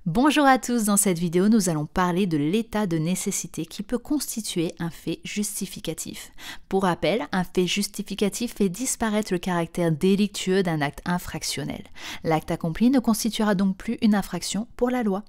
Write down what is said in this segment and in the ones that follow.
Bonjour à tous, dans cette vidéo nous allons parler de l'état de nécessité qui peut constituer un fait justificatif. Pour rappel, un fait justificatif fait disparaître le caractère délictueux d'un acte infractionnel. L'acte accompli ne constituera donc plus une infraction pour la loi.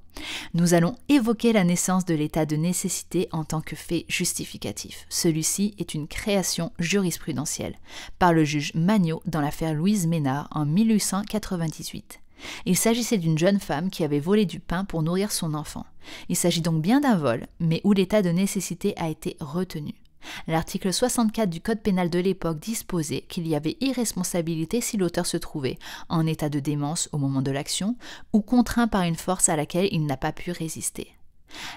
Nous allons évoquer la naissance de l'état de nécessité en tant que fait justificatif. Celui-ci est une création jurisprudentielle par le juge Magnaud dans l'affaire Louise Ménard en 1898. Il s'agissait d'une jeune femme qui avait volé du pain pour nourrir son enfant. Il s'agit donc bien d'un vol, mais où l'état de nécessité a été retenu. L'article 64 du Code pénal de l'époque disposait qu'il y avait irresponsabilité si l'auteur se trouvait en état de démence au moment de l'action ou contraint par une force à laquelle il n'a pas pu résister.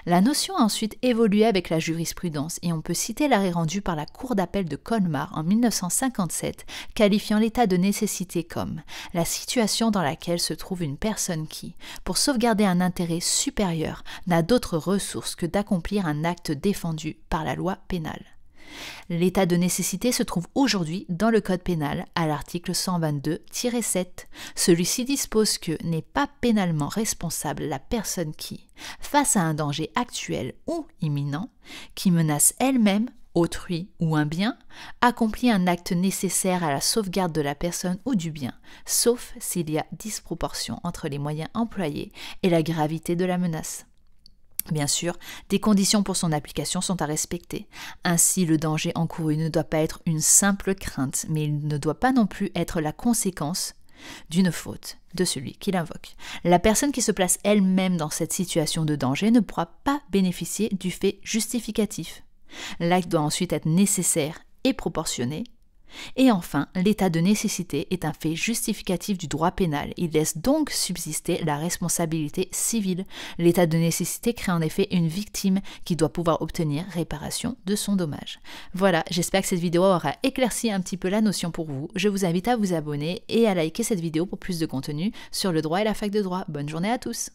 La notion a ensuite évolué avec la jurisprudence et on peut citer l'arrêt rendu par la Cour d'appel de Colmar en 1957 qualifiant l'état de nécessité comme la situation dans laquelle se trouve une personne qui, pour sauvegarder un intérêt supérieur, n'a d'autre ressource que d'accomplir un acte défendu par la loi pénale. L'état de nécessité se trouve aujourd'hui dans le Code pénal à l'article 122-7. Celui-ci dispose que n'est pas pénalement responsable la personne qui, face à un danger actuel ou imminent, qui menace elle-même, autrui ou un bien, accomplit un acte nécessaire à la sauvegarde de la personne ou du bien, sauf s'il y a disproportion entre les moyens employés et la gravité de la menace. Bien sûr, des conditions pour son application sont à respecter. Ainsi, le danger encouru ne doit pas être une simple crainte, mais il ne doit pas non plus être la conséquence d'une faute de celui qui l'invoque. La personne qui se place elle-même dans cette situation de danger ne pourra pas bénéficier du fait justificatif. L'acte doit ensuite être nécessaire et proportionné. Et enfin, l'état de nécessité est un fait justificatif du droit pénal. Il laisse donc subsister la responsabilité civile. L'état de nécessité crée en effet une victime qui doit pouvoir obtenir réparation de son dommage. Voilà, j'espère que cette vidéo aura éclairci un petit peu la notion pour vous. Je vous invite à vous abonner et à liker cette vidéo pour plus de contenu sur le droit et la fac de droit. Bonne journée à tous!